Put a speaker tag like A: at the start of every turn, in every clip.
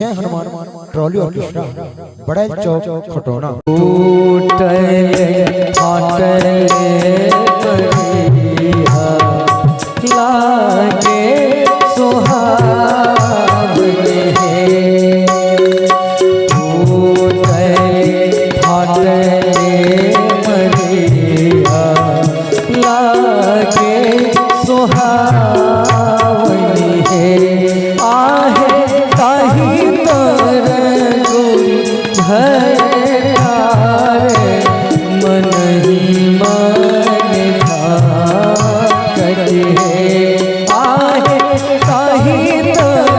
A: Hanuman trolley orchestra बड़ा चौक खटोना
B: लागे सुहावने लागे सुहावनी है आहे ताही तर गुरु भरे मन ही मन भागत है आहे ताही तर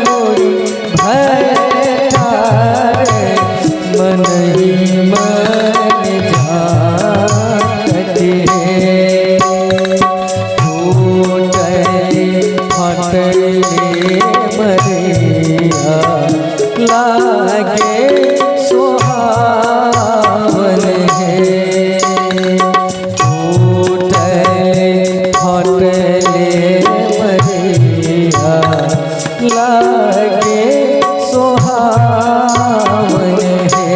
B: गुरु भरे मन ही मन भागत है लागे सुहावन है हटले मरिया लागे सुहावन है।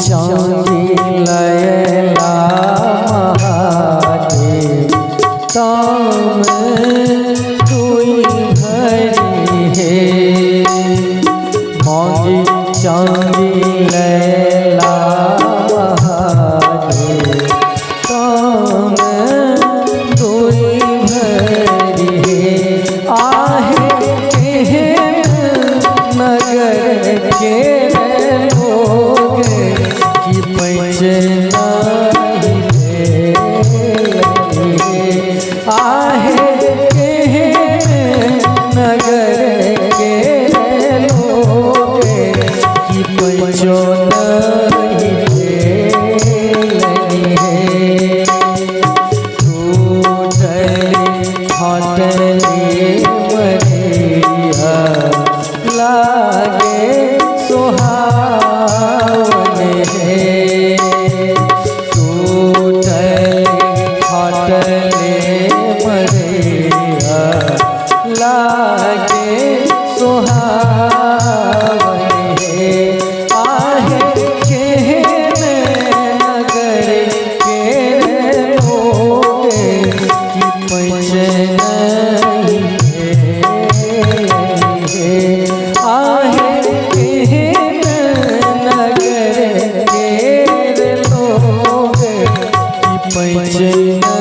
B: चांदी लयला महादेव ताम कोई भरी है मांगी चांदी लयला महादेव ताम कोई भरी है आहे नगर के आहे नगर के लोग की पंचो नहीं है हटले मरिया लागे सुहावन है लागे सुहावन है आहे नगर के लोग की पंचन आहे नगर के लोग की पंचन